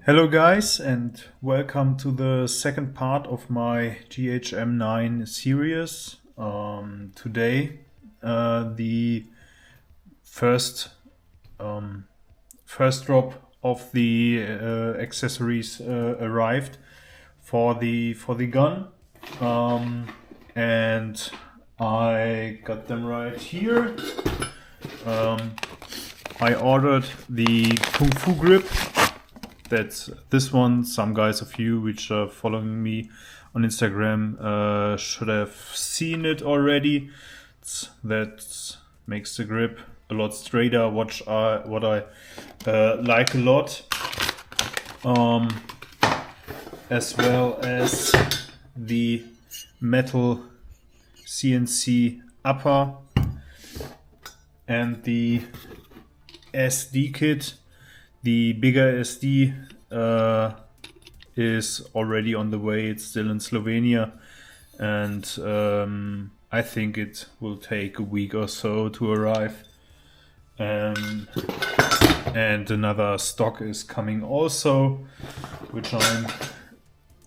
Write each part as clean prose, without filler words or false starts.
Hello guys, and welcome to the second part of my GHM-9 series. Today the first drop of the accessories arrived for the gun, and I got them right here. I ordered the Kung Fu grip. That's this one. Some guys of you which are following me on Instagram should have seen it already. That makes the grip a lot straighter, what I like a lot. As well as the metal CNC upper and the SD kit. The bigger SD is already on the way. It's still in Slovenia, and I think it will take a week or so to arrive. And another stock is coming also, which I'm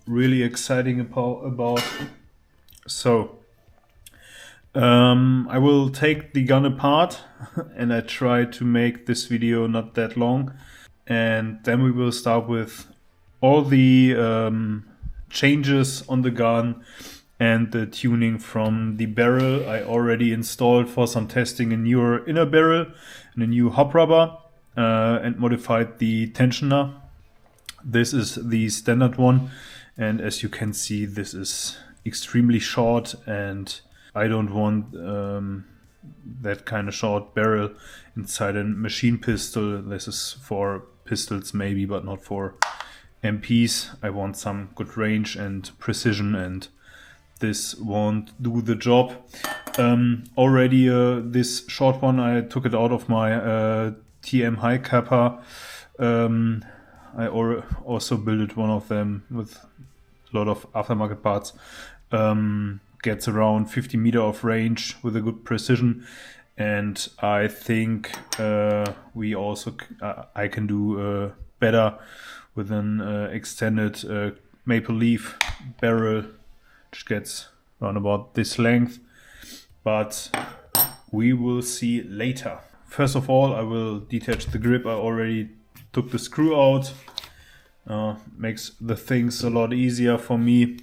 really excited about. So I will take the gun apart and I try to make this video not that long. And then we will start with all the changes on the gun and the tuning from the barrel. I already installed for some testing a newer inner barrel and a new hop rubber and modified the tensioner. This is the standard one, and as you can see, this is extremely short, and I don't want that kind of short barrel inside a machine pistol. This is for pistols maybe, but not for MPs. I want some good range and precision, and this won't do the job. Already this short one, I took it out of my TM High Kappa. I also built one of them with a lot of aftermarket parts. Gets around 50 meters of range with a good precision, and I think I can do better with an extended maple leaf barrel, which gets around about this length, but we will see later. First of all, I will detach the grip. I already took the screw out. Makes the things a lot easier for me.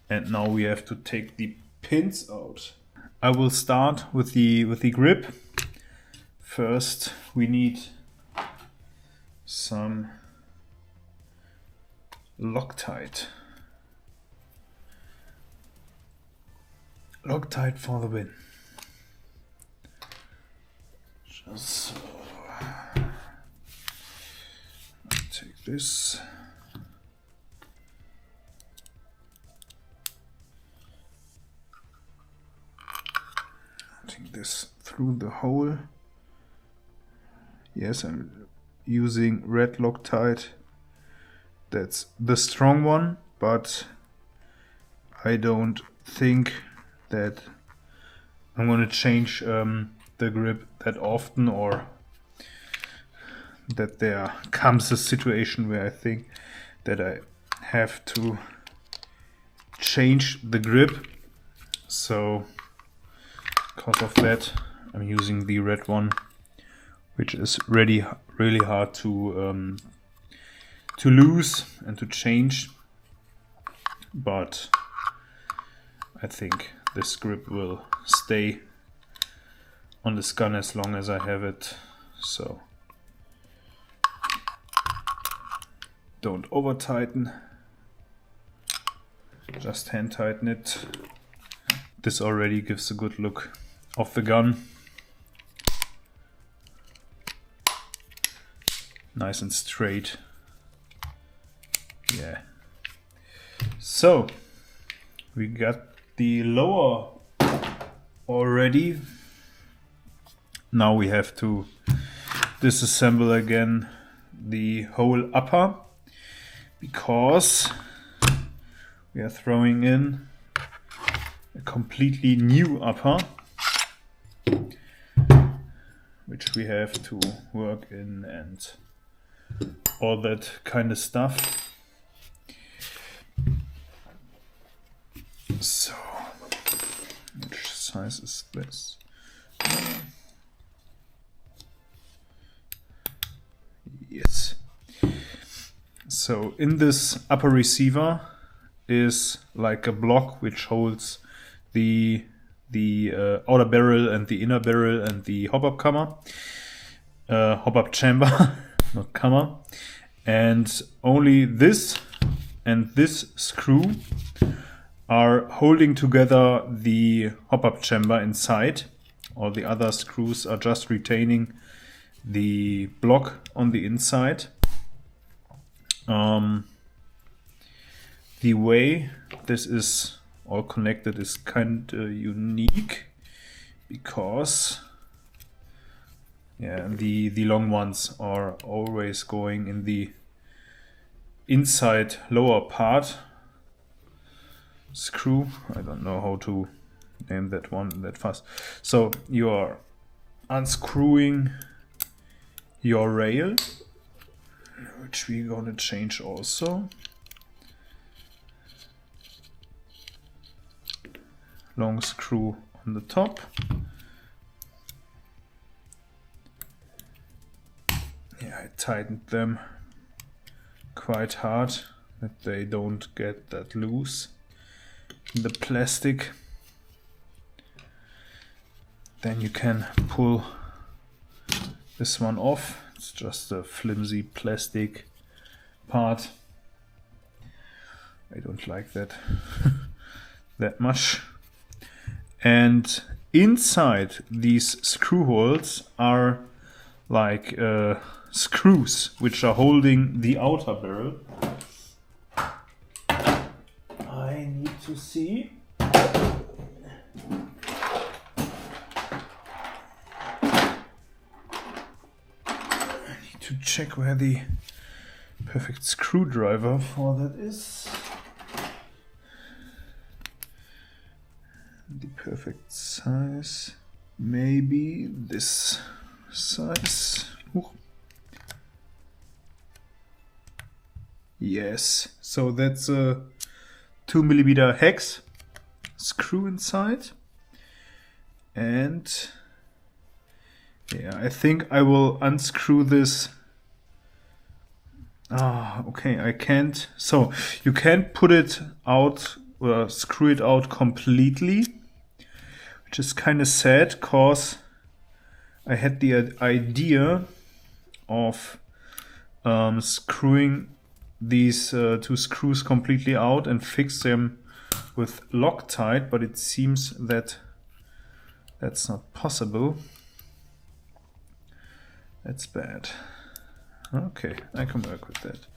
And now we have to take the pins out. I will start with the grip. First, we need some Loctite. Loctite for the win. Just so. Take this. This through the hole. Yes, I'm using red Loctite. That's the strong one, but I don't think that I'm going to change the grip that often, or that there comes a situation where I think that I have to change the grip. So because of that, I'm using the red one, which is really hard to lose and to change. But I think this grip will stay on this gun as long as I have it. So don't over tighten, just hand tighten it. This already gives a good look of the gun. Nice and straight. Yeah. So we got the lower already. Now we have to disassemble again the whole upper, because we are throwing in a completely new upper, which we have to work in and all that kind of stuff. So, which size is this? Yes. So in this upper receiver is like a block which holds the outer barrel and the inner barrel and the hop-up chamber, not camera, and only this and this screw are holding together the hop-up chamber inside. All the other screws are just retaining the block on the inside. The way this is all connected is kind of unique because the long ones are always going in the inside lower part screw. I don't know how to name that one that fast. So you are unscrewing your rail, which we're gonna change also. Long screw on the top. Yeah, I tightened them quite hard that they don't get that loose in the plastic. Then you can pull this one off. It's just a flimsy plastic part. I don't like that that much. And inside these screw holes are like screws which are holding the outer barrel. I need to see. To check where the perfect screwdriver for that is. The perfect size, maybe this size. Ooh. Yes, so that's a 2mm hex screw inside. And yeah, I think I will unscrew this. Okay, I can't. So you can't put it out or screw it out completely, which is kind of sad because I had the idea of screwing these two screws completely out and fix them with Loctite, but it seems that that's not possible. That's bad. Okay, I can work with that.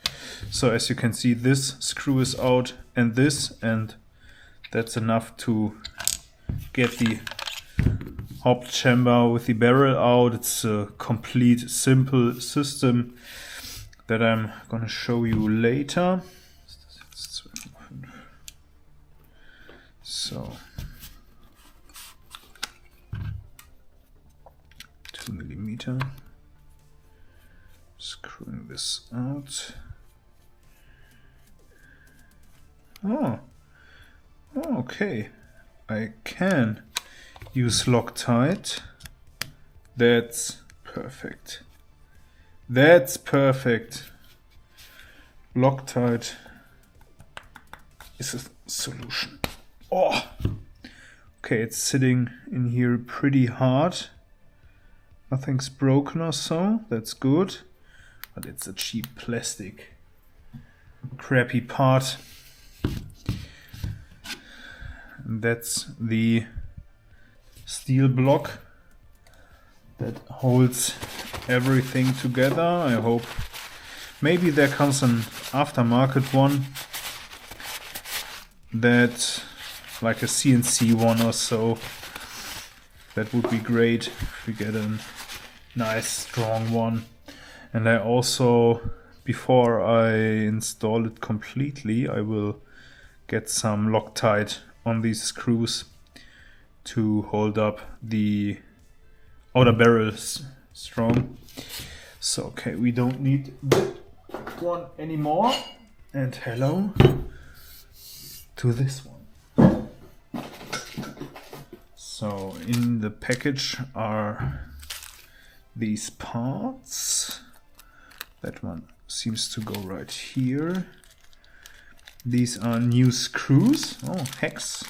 So as you can see, this screw is out and that's enough to get the hop chamber with the barrel out. It's a complete simple system that I'm gonna show you later. So 2mm. Screwing this out. Okay. I can use Loctite. That's perfect. That's perfect. Loctite is a solution. Oh! Okay, it's sitting in here pretty hard. Nothing's broken or so. That's good. But it's a cheap plastic crappy part. And that's the steel block that holds everything together. I hope maybe there comes an aftermarket one that, like a CNC one or so. That would be great if we get a nice strong one. And I also, before I install it completely, I will get some Loctite on these screws to hold up the outer barrels strong. So okay, we don't need that one anymore. And hello to this one. So in the package are these parts. That one seems to go right here. These are new screws. Oh, hex.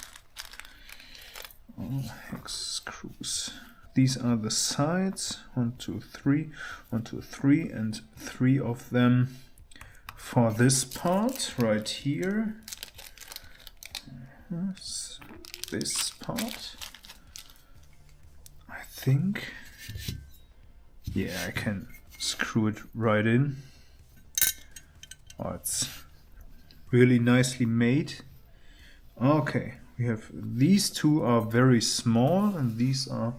Oh, hex screws. These are the sides. 1, 2, 3. 1, 2, 3, and 3 of them for this part right here. This part. I think. Yeah, I can screw it right in. Oh, it's really nicely made. Okay, we have these two are very small and these are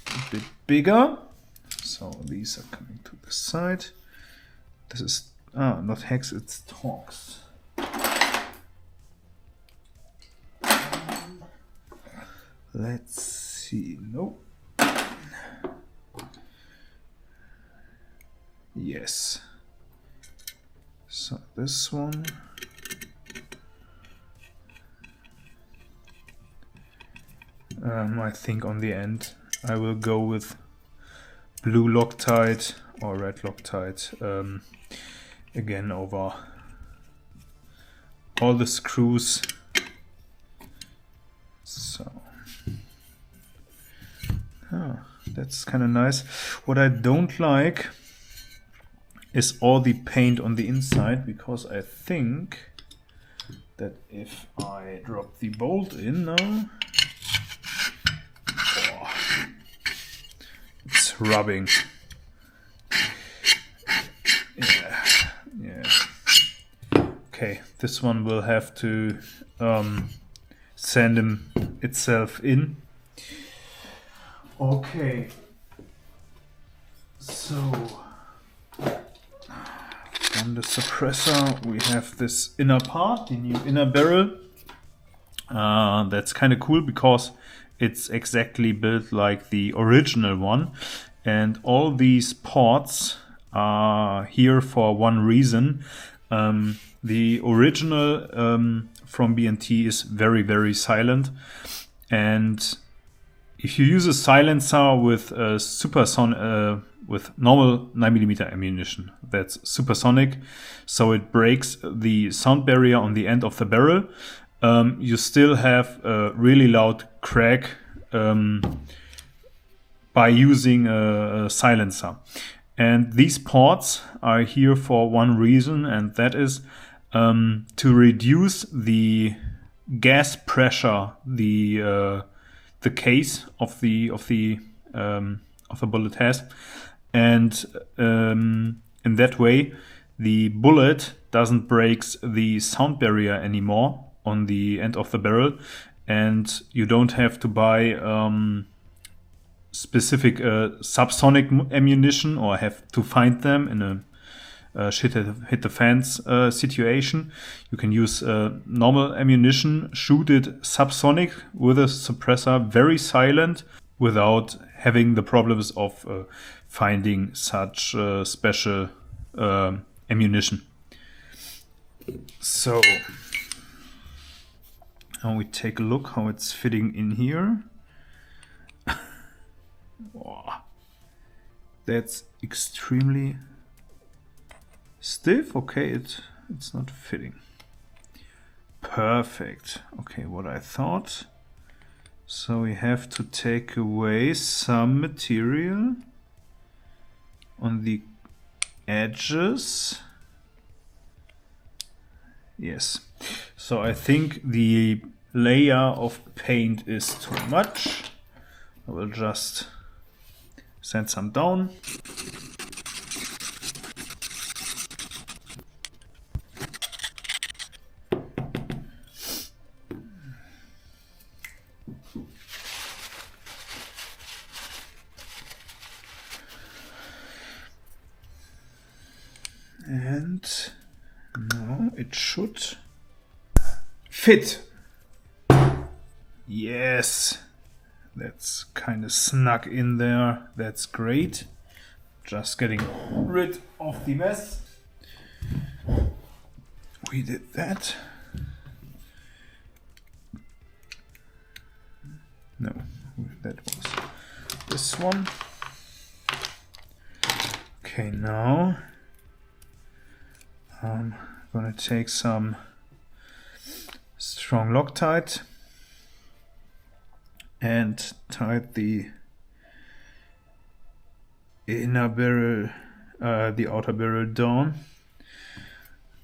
a bit bigger. So these are coming to the side. This is not hex, it's Torx. Let's see. Nope. Yes. So this one. I think on the end I will go with blue Loctite or red Loctite again over all the screws. So that's kind of nice. What I don't like is all the paint on the inside, because I think that if I drop the bolt in now, it's rubbing. Yeah. Okay, this one will have to sand itself in. Okay, so on the suppressor we have this inner part, the new inner barrel. That's kind of cool because it's exactly built like the original one, and all these ports are here for one reason. The original from B&T is very, very silent, and if you use a silencer with with normal 9mm ammunition, that's supersonic, so it breaks the sound barrier on the end of the barrel. You still have a really loud crack by using a silencer. And these ports are here for one reason, and that is to reduce the gas pressure the case of the bullet has, and in that way the bullet doesn't break the sound barrier anymore on the end of the barrel, and you don't have to buy specific subsonic ammunition or have to find them in a shit hit the fans situation. You can use normal ammunition, shoot it subsonic with a suppressor, very silent, without having the problems of finding such special ammunition. So now we take a look how it's fitting in here. Wow. That's extremely stiff. Okay, it's not fitting. Perfect. Okay, what I thought. So we have to take away some material on the edges. Yes. So I think the layer of paint is too much. I will just sand some down. And now it should fit. Yes, That's kind of snug in there. That's great. Just getting rid of the mess. We did that. No, that was this one. Okay, now I'm gonna take some strong Loctite and tight the inner barrel, the outer barrel down,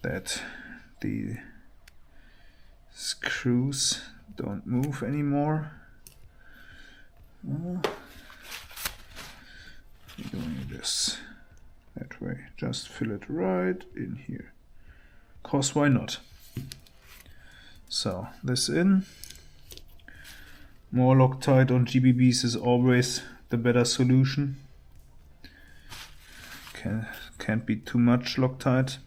that the screws don't move anymore. Doing this that way, just fill it right in here, cause why not? So this in. More Loctite on GBBs is always the better solution. Can't be too much Loctite.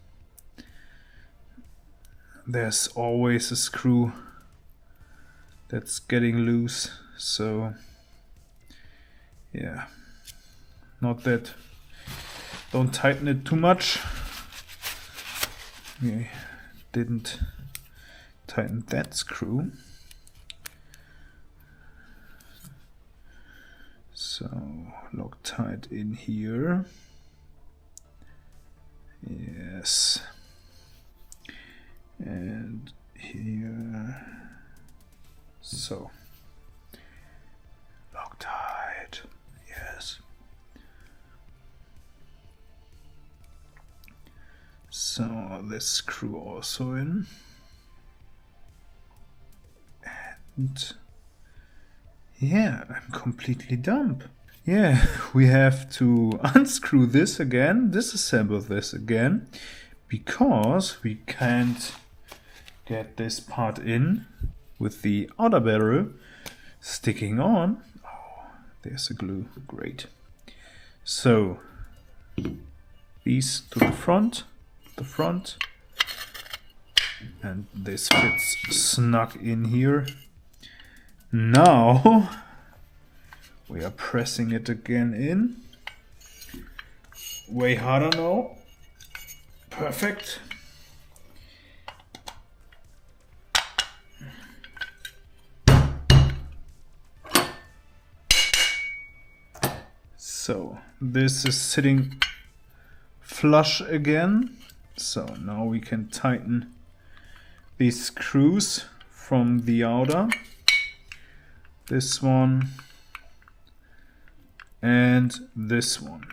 There's always a screw that's getting loose, so yeah, not that. Don't tighten it too much. We didn't tighten that screw. So Loctite in here. Yes. And here. So Loctite. Yes. So this screw also in. And yeah, I'm completely dumb. Yeah, we have to unscrew this again, disassemble this again, because we can't get this part in with the outer barrel sticking on. Oh, there's a glue, great. So these to the front, and this fits snug in here. Now we are pressing it again in. Way harder now. Perfect. So this is sitting flush again. So now we can tighten these screws from the outer. This one and this one.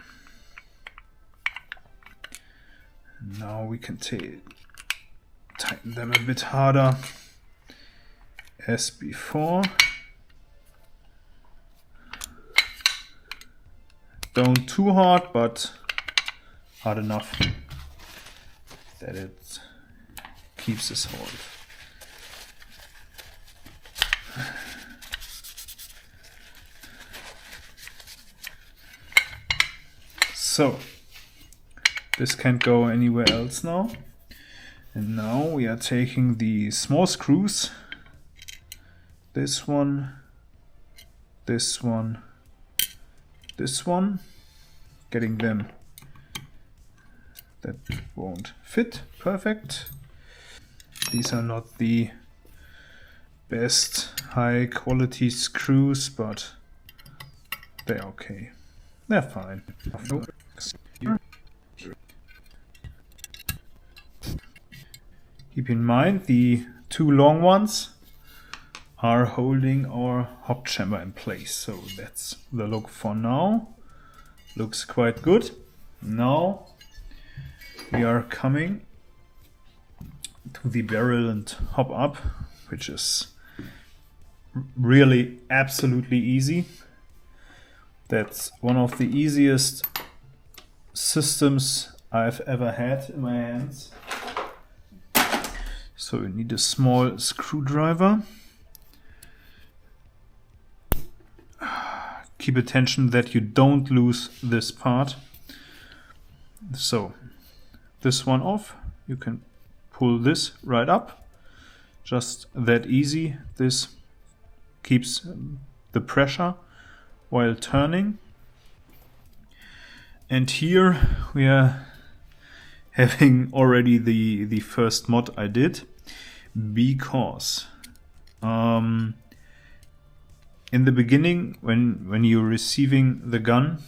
Now we can tighten them a bit harder as before. Don't too hard, but hard enough that it keeps its hold. So this can't go anywhere else now. And now we are taking the small screws, this one, this one, this one, getting them, that won't fit perfect. These are not the best high quality screws, but they're okay. They're fine. Keep in mind the two long ones are holding our hop chamber in place. So that's the look for now. Looks quite good. Now we are coming to the barrel and hop up, which is really absolutely easy. That's one of the easiest systems I've ever had in my hands. So you need a small screwdriver. Keep attention that you don't lose this part. So this one off, you can pull this right up. Just that easy. This keeps the pressure while turning. And here we are having already the first mod I did, because in the beginning, when you're receiving the gun,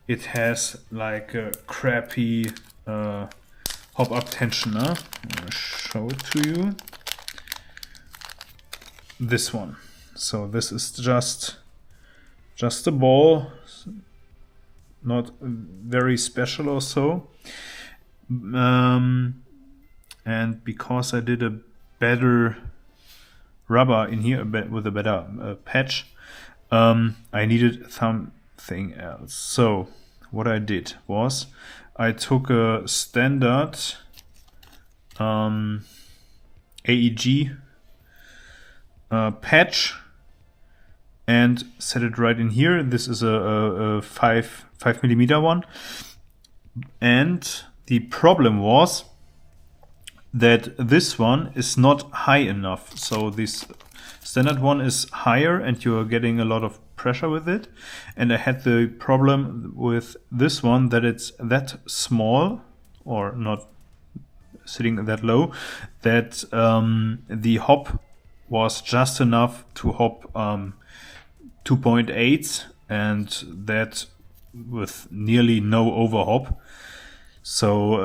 it has like a crappy hop-up tensioner. I'm gonna show it to you. This one. So this is just a ball, not very special or so. And because I did a better rubber in here, with a better patch, I needed something else. So what I did was I took a standard AEG patch and set it right in here. This is a 5mm one, and the problem was that this one is not high enough. So this standard one is higher and you're getting a lot of pressure with it, and I had the problem with this one that it's that small, or not sitting that low, that the hop was just enough to hop 2.8, and that with nearly no overhop. So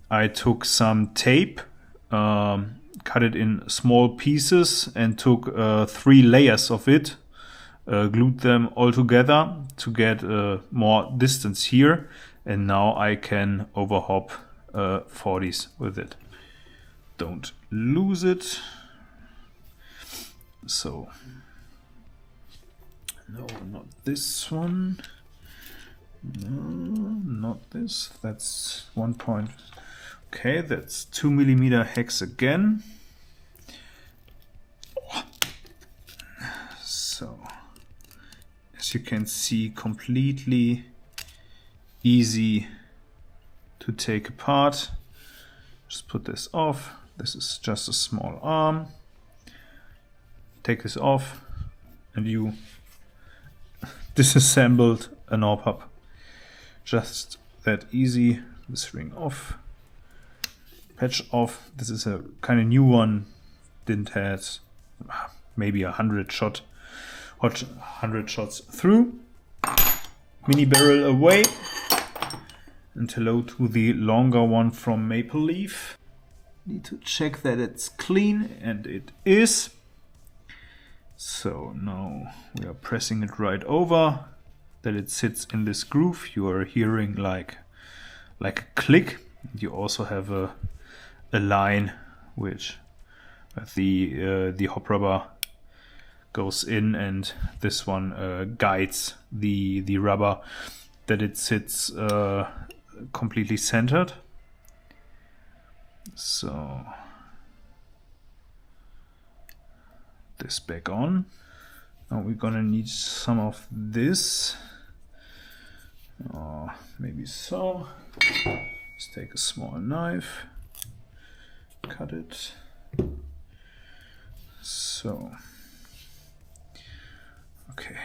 I took some tape, cut it in small pieces, and took 3 layers of it, glued them all together to get more distance here, and now I can overhop 40s with it. Don't lose it. So, no, not this one. No, not this. That's 1 point. Okay, that's 2mm hex again. So, as you can see, completely easy to take apart. Just put this off. This is just a small arm. Take this off, and you disassembled an hop-up. Just that easy. This ring off, patch off. This is a kind of new one. Didn't have maybe 100 shots through. Mini barrel away, and hello to the longer one from Maple Leaf. Need to check that it's clean, and it is. So now we are pressing it right over, that it sits in this groove. You are hearing like a click. You also have a line which the hop rubber goes in, and this one guides the rubber, that it sits completely centered. So this back on. Now we're gonna need some of this, or maybe so. Let's take a small knife, cut it. So, okay.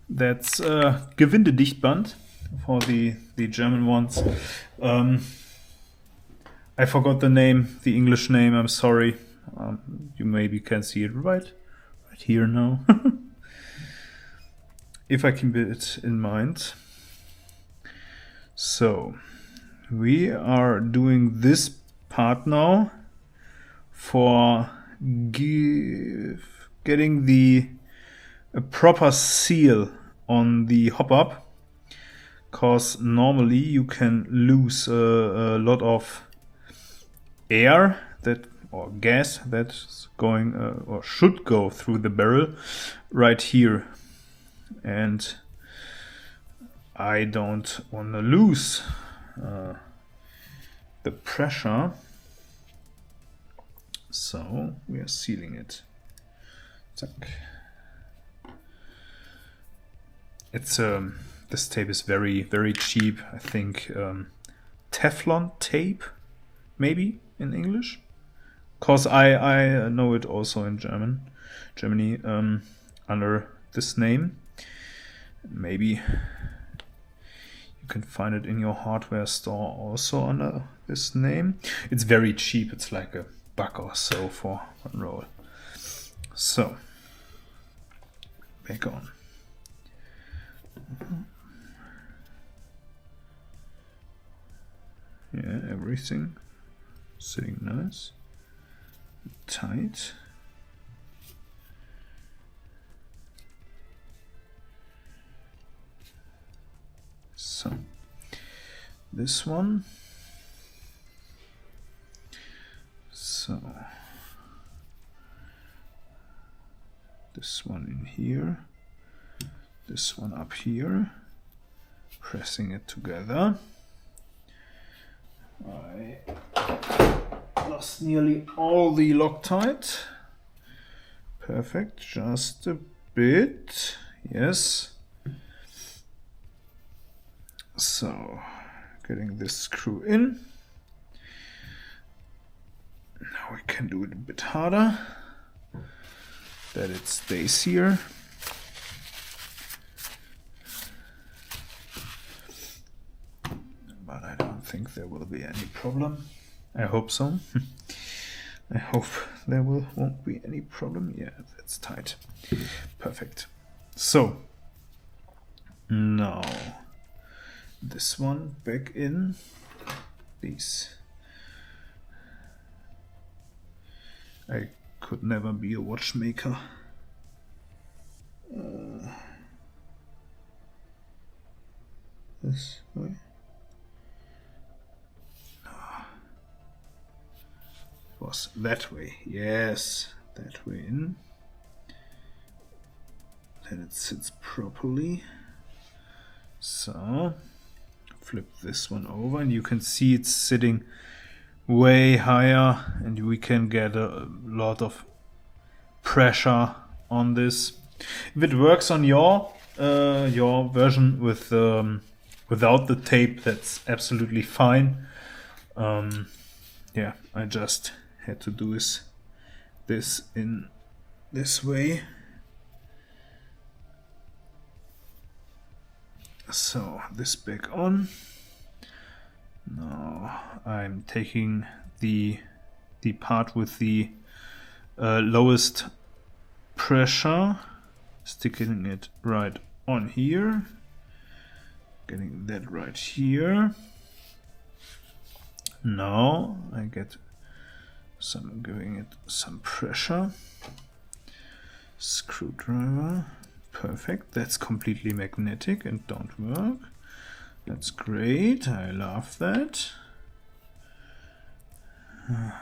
That's Gewindedichtband for the German ones. I forgot the name, the English name, I'm sorry. You maybe can see it right here now. If I keep it in mind. So, we are doing this part now for getting a proper seal on the hop-up, because normally you can lose a lot of air or gas that's going or should go through the barrel right here, and I don't want to lose the pressure, so we are sealing it. Zack. It's this tape is very cheap. I think Teflon tape maybe in English, cause I know it also in Germany under this name. Maybe you can find it in your hardware store also under this name. It's very cheap. It's like a $1 or so for one roll. So back on. Yeah, everything sitting nice, tight. So this one. So this one in here, this one up here, pressing it together. I lost nearly all the Loctite. Perfect, just a bit, yes. So getting this screw in. Now we can do it a bit harder, that it stays here. But I don't think there will be any problem. I hope so. I hope there won't be any problem. Yeah, that's tight. Perfect. So now this one back in. These. I could never be a watchmaker. This way. Was that way. Yes, that way in. Then it sits properly. So flip this one over and you can see it's sitting way higher and we can get a lot of pressure on this. If it works on your version with without the tape, that's absolutely fine. Yeah, I just had to do this in this way. So this back on. Now I'm taking the part with the lowest pressure, sticking it right on here, getting that right here. Now I get giving it some pressure. Screwdriver. Perfect. That's completely magnetic and don't work. That's great. I love that. I'm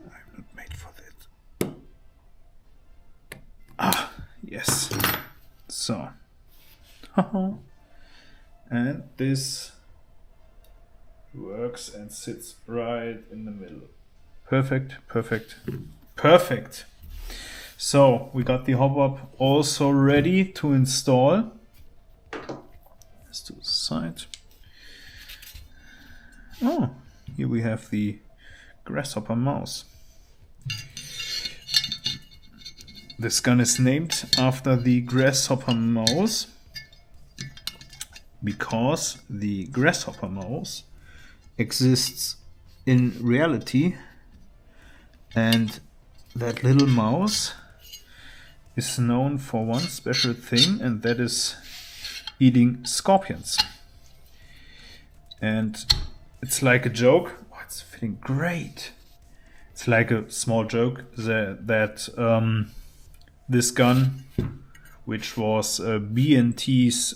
not made for that. Ah, yes. So. And this works and sits right in the middle. Perfect, perfect, perfect. So we got the hop-up also ready to install. Let's do the side. Oh, here we have the grasshopper mouse. This gun is named after the grasshopper mouse because the grasshopper mouse exists in reality, and that little mouse is known for one special thing, and that is eating scorpions. And it's like a joke. Oh, it's fitting great. It's like a small joke that this gun, which was B&T's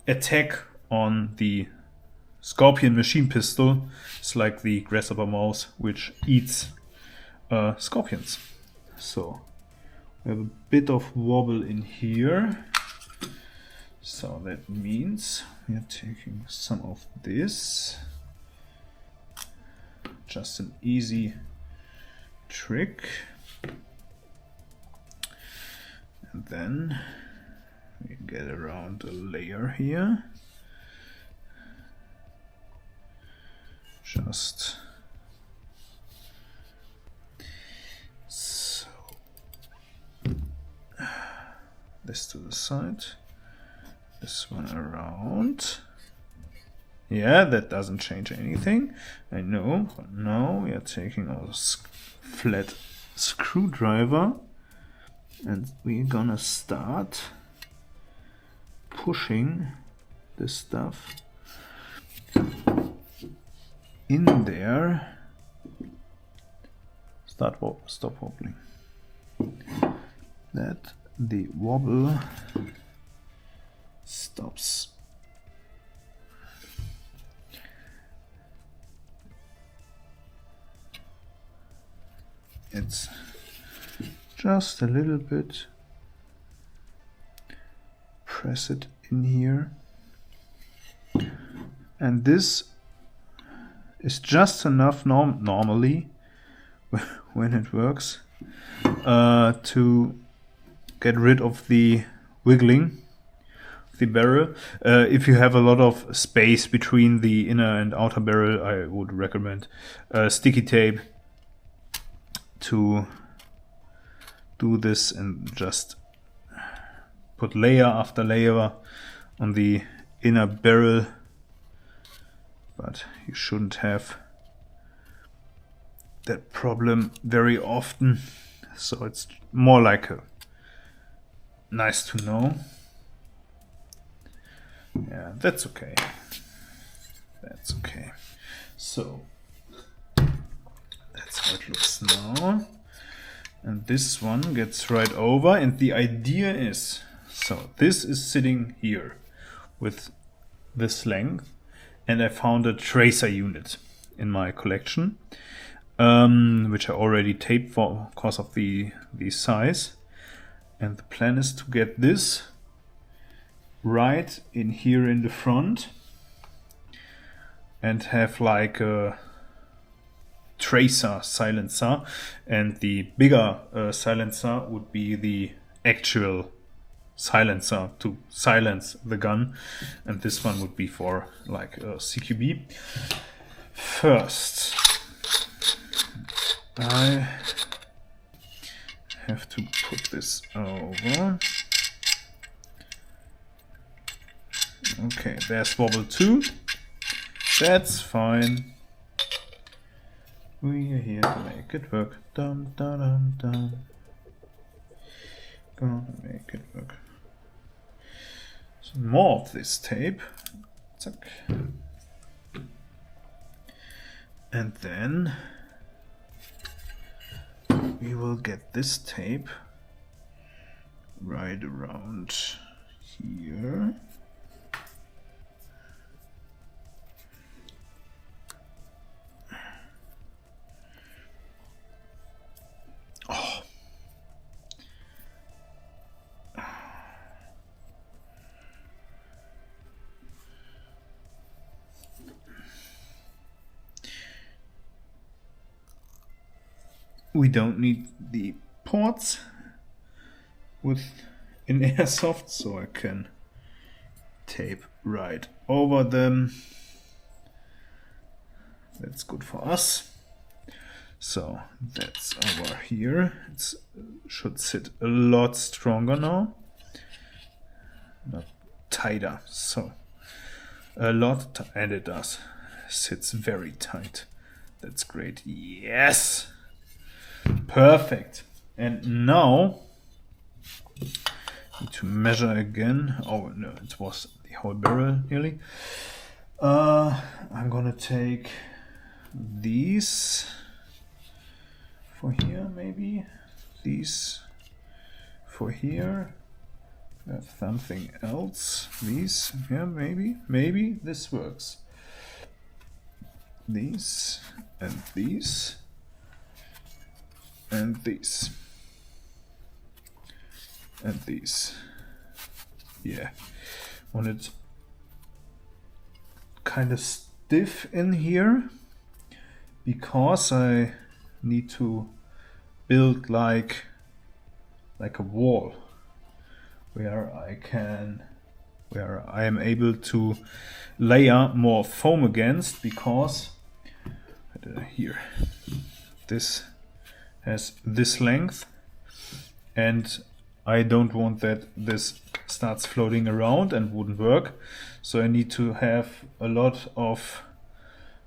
attack on the Scorpion machine pistol, is like the grasshopper mouse which eats scorpions. So we have a bit of wobble in here. So that means we are taking some of this. Just an easy trick. And then we get around a layer here. Just so. This to the side. This one around. Yeah, that doesn't change anything. I know, but now we are taking our flat screwdriver and we're gonna start pushing this stuff in there. Stop wobbling. That the wobble stops. It's just a little bit. Press it in here. And this is just enough normally when it works to get rid of the wiggling of the barrel. If you have a lot of space between the inner and outer barrel, I would recommend sticky tape to do this and just put layer after layer on the inner barrel, but you shouldn't have that problem very often, so it's more like a nice to know. Yeah, that's okay. That's okay. So that's how it looks now. And this one gets right over, and the idea is, so this is sitting here with this length, and I found a tracer unit in my collection, which I already taped for because of the size. And the plan is to get this right in here in the front and have like a tracer silencer, and the bigger silencer would be the actual silencer to silence the gun, and this one would be for like a CQB. First, I have to put this over. Okay, there's wobble 2. That's fine. We are here to make it work. Dum dum dum dum. Gonna make it work. So more of this tape. Zack. And then we will get this tape right around here. Oh. We don't need the ports in airsoft, so I can tape right over them. That's good for us. So that's over here. It should sit a lot stronger now, not tighter. So a lot, and it does. Sits very tight. That's great. Yes, perfect. And now need to measure again. Oh no, it was the whole barrel nearly. I'm gonna take these. For here, maybe these for here. Have something else. These, yeah, maybe this works. These and these and these and these. Yeah, want it kind of stiff in here because I need to build like a wall where I am able to layer more foam against, because here this has this length and I don't want that this starts floating around and wouldn't work. So I need to have a lot of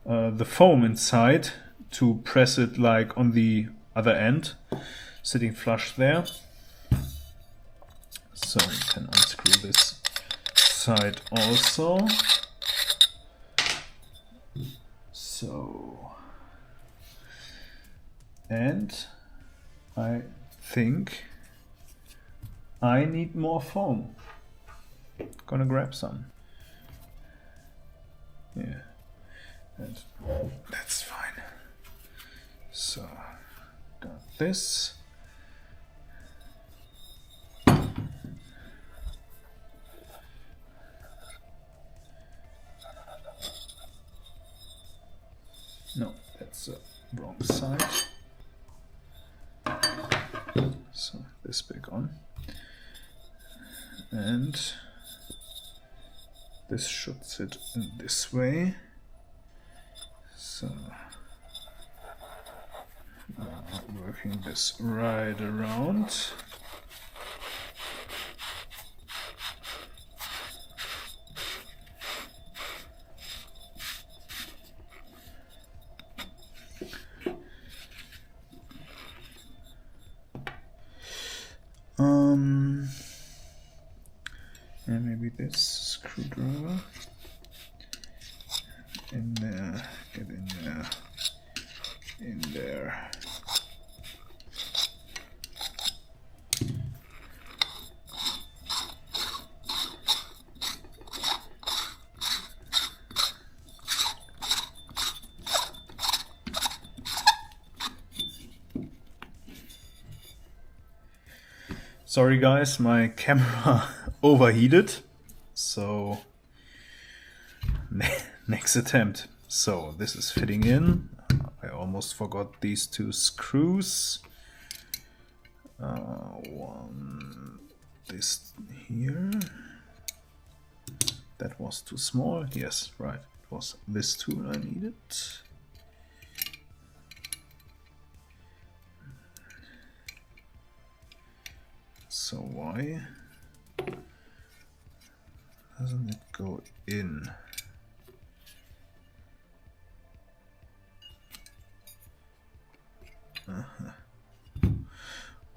the foam inside to press it like on the other end, sitting flush there. So you can unscrew this side also. So, and I think I need more foam. Gonna grab some. Yeah, that's fine. So, got this. No, that's the wrong side. So this back on. And this should sit in this way. So now working this right around. And maybe this screwdriver in there, get in there, in there. Sorry guys, my camera overheated, so next attempt. So this is fitting in. I almost forgot these two screws. One, this here. That was too small. Yes, right. It was this tool I needed. So why doesn't it go in?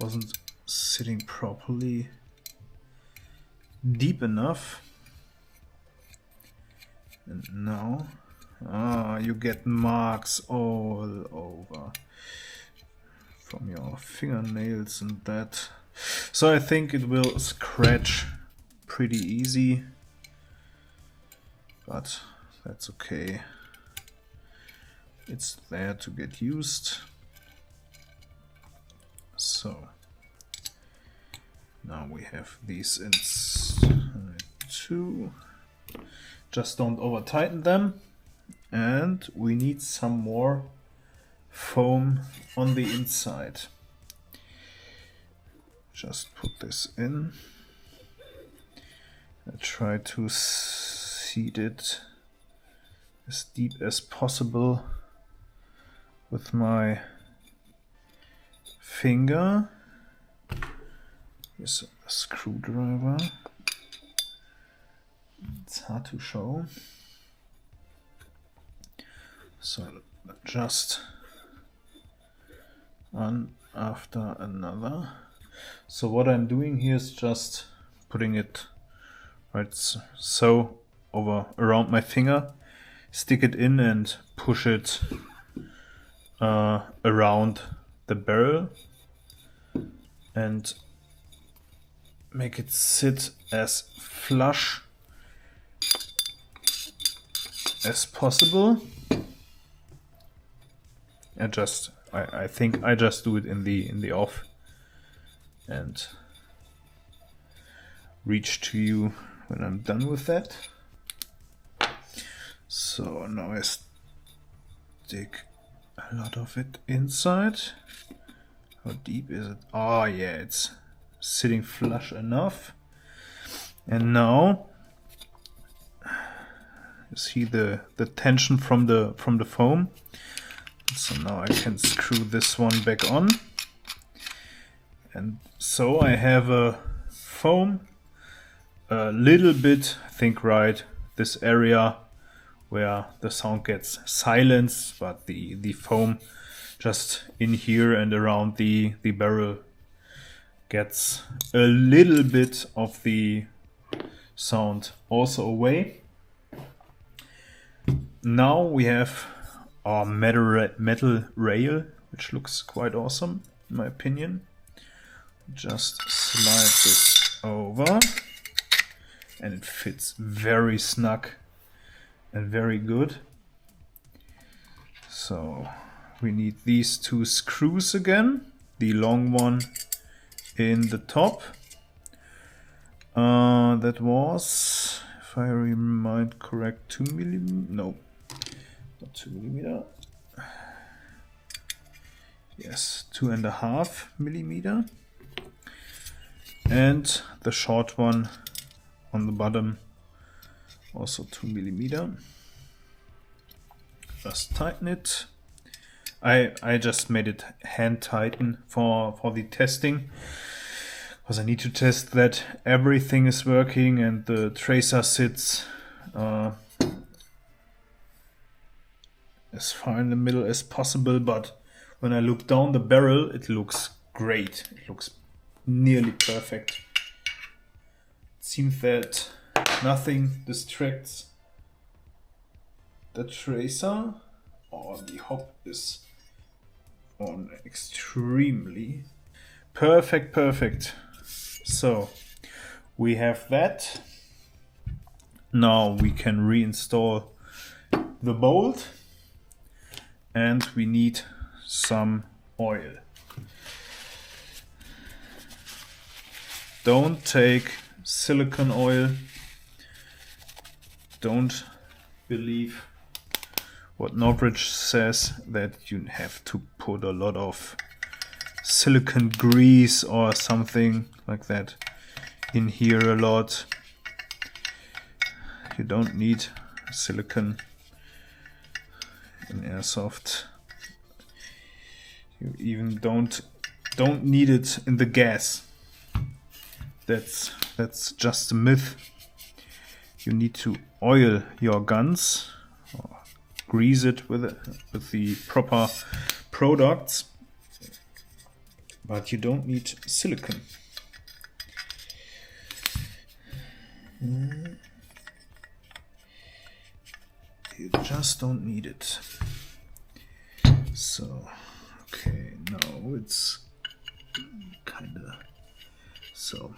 Wasn't sitting properly deep enough. And now, you get marks all over from your fingernails and that. So I think it will scratch pretty easy, but that's okay. It's there to get used. So now we have these in two. Just don't over tighten them, and we need some more foam on the inside. Just put this in. I try to seat it as deep as possible with my finger. Here's a screwdriver. It's hard to show. So just one after another. So what I'm doing here is just putting it right so over around my finger, stick it in and push it around the barrel and make it sit as flush as possible. I think I just do it in the off and reach to you when I'm done with that. So now I stick a lot of it inside. How deep is it? Oh yeah, it's sitting flush enough. And now you see the tension from the foam. So now I can screw this one back on. And so I have a foam a little bit, I think, right this area where the sound gets silenced, but the foam just in here and around the barrel gets a little bit of the sound also away. Now we have our metal rail, which looks quite awesome in my opinion. Just slide this over and it fits very snug and very good. So we need these two screws again, the long one in the top. That was, if I remind correct, 2 millimeter. No, not 2 millimeter. Yes, 2.5 millimeter. And the short one on the bottom, also 2 millimeter. Just tighten it. I just made it hand tighten for the testing, because I need to test that everything is working and the tracer sits as far in the middle as possible. But when I look down the barrel, it looks great. It looks nearly perfect. It seems that nothing distracts the tracer. Oh, the hop is on extremely perfect. So we have that. Now we can reinstall the bolt, and we need some oil. Don't take silicone oil. Don't believe what Norwich says, that you have to put a lot of silicone grease or something like that in here a lot. You don't need silicone in airsoft. You even don't need it in the gas. That's just a myth. You need to oil your guns, or grease it with the proper products, but you don't need silicone. You just don't need it. So, okay, now it's kinda so.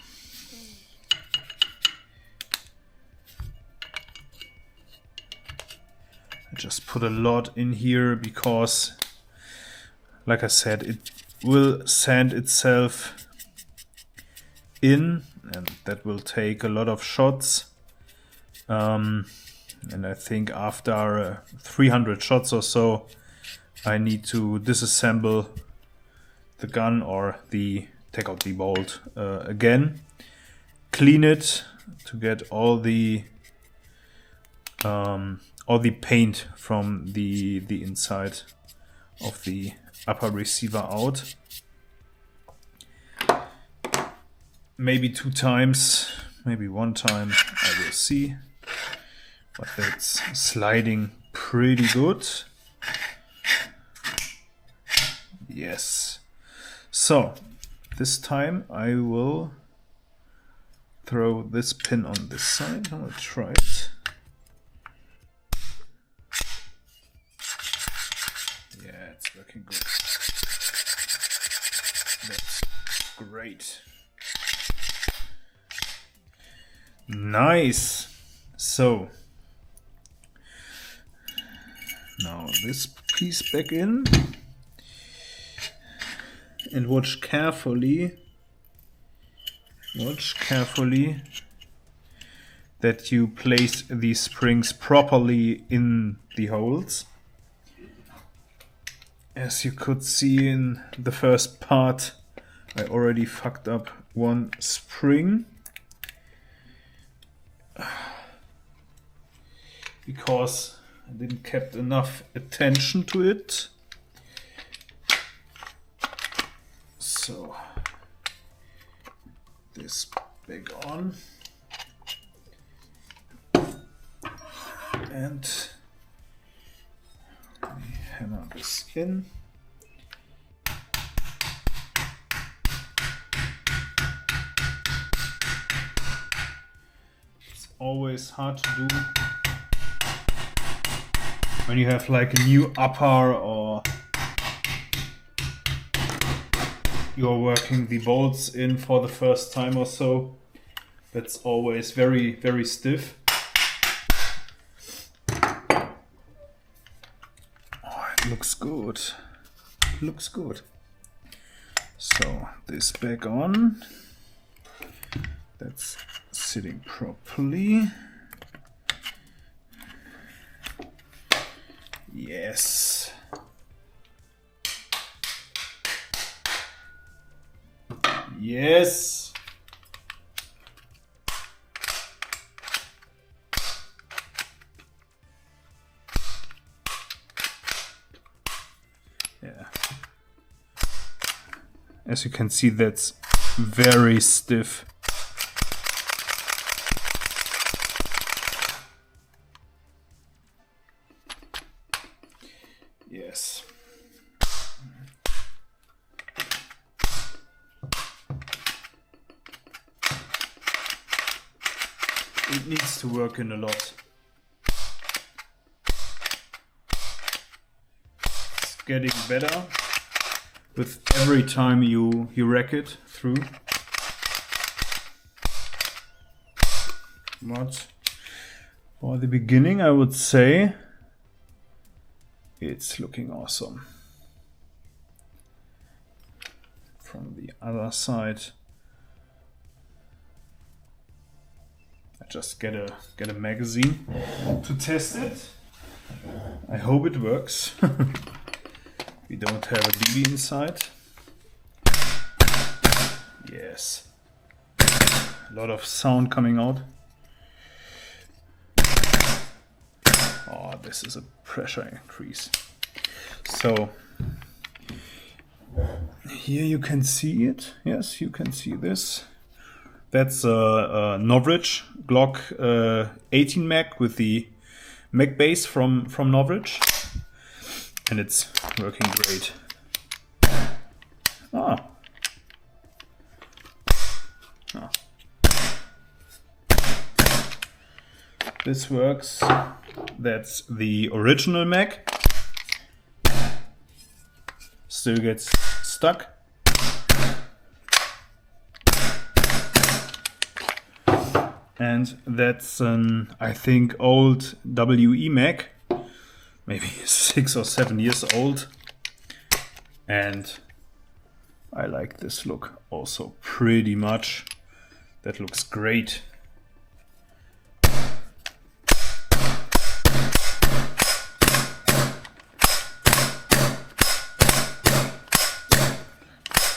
I just put a lot in here because, like I said, it will sand itself in, and that will take a lot of shots. And I think after 300 shots or so, I need to disassemble the gun or take out the bolt again, clean it to get all the paint from the inside of the upper receiver out. Maybe 2 times, maybe 1 time, I will see. But that's sliding pretty good. Yes. So this time I will throw this pin on this side. I will try it. Yeah, it's working good. That's great. Nice. So now this piece back in, and watch carefully that you place these springs properly in the holes. As you could see in the first part, I already fucked up one spring. because I didn't kept enough attention to it. So this back on and we hammer this in. It's always hard to do when you have like a new upper or you're working the bolts in for the first time or so. That's always very, very stiff. Oh, it looks good. It looks good. So this back on. That's sitting properly. Yes. Yes. Yeah. As you can see, that's very stiff. Yes. It needs to work in a lot. It's getting better with every time you rack it through. But for the beginning, I would say it's looking awesome. From the other side, I just get a magazine to test it. I hope it works. We don't have a BB inside. Yes. A lot of sound coming out. Oh, this is a pressure increase. So here you can see it. Yes, you can see this. That's a Norwich Glock 18 mag with the mag base from Norwich, and it's working great. Ah. This works. That's the original mag. Still gets stuck. And that's an, I think, old WE mag, maybe 6 or 7 years old. And I like this look also pretty much. That looks great.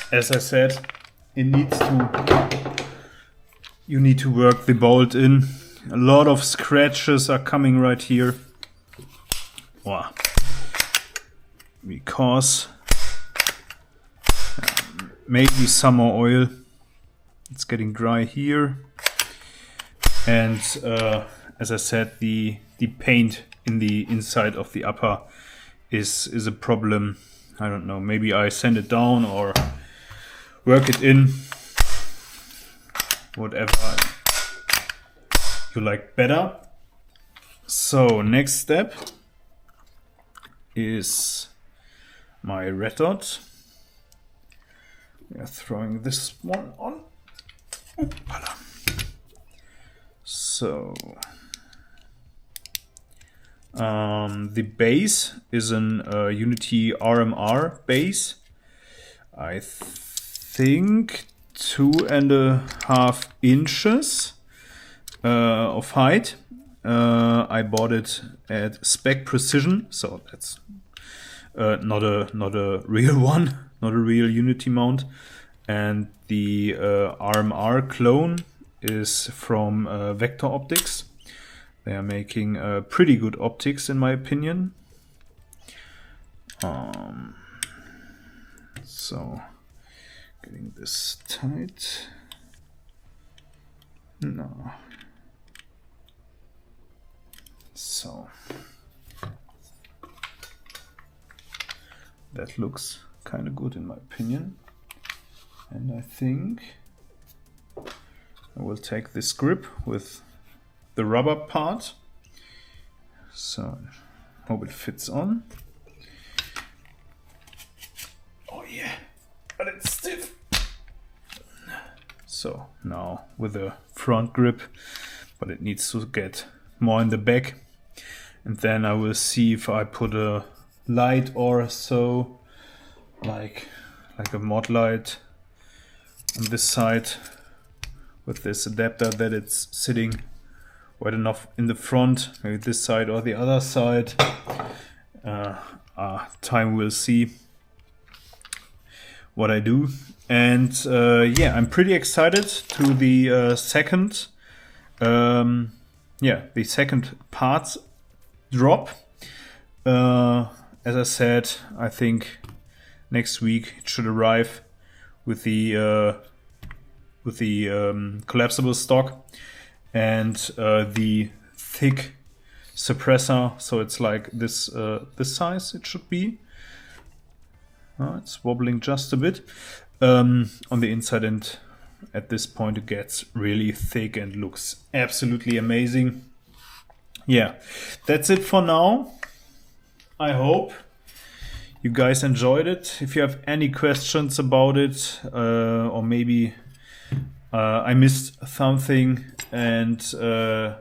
As I said, you need to work the bolt in. A lot of scratches are coming right here. Wow. Because maybe some more oil. It's getting dry here. And as I said, the paint in the inside of the upper is a problem. I don't know, maybe I sand it down or work it in. Whatever you like better. So next step is my red dot. We are throwing this one on. Oopala. So the base is an Unity RMR base. I think 2.5 inches of height. I bought it at Spec Precision, so that's not a real one, not a real Unity mount. And the RMR clone is from Vector Optics. They are making pretty good optics in my opinion. So getting this tight. No. So that looks kind of good in my opinion. And I think I will take this grip with the rubber part. So hope it fits on. Oh yeah, but it's stiff. So now with the front grip, but it needs to get more in the back. And then I will see if I put a light or so, like a mod light on this side with this adapter, that it's sitting wide enough in the front, maybe this side or the other side. Time will see what I do. And yeah, I'm pretty excited to the second parts drop. As I said, I think next week it should arrive with the collapsible stock and the thick suppressor. So it's like this size it should be. It's wobbling just a bit on the inside, and at this point it gets really thick and looks absolutely amazing. Yeah, that's it for now. I hope you guys enjoyed it. If you have any questions about it, or maybe I missed something and you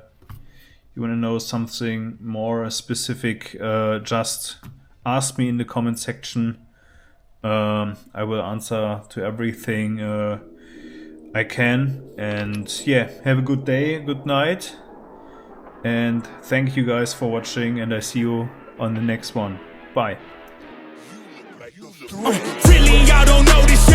want to know something more specific, just ask me in the comment section. I will answer to everything I can. And yeah, have a good day, good night. And thank you guys for watching, and I see you on the next one. Bye. Really, y'all don't know this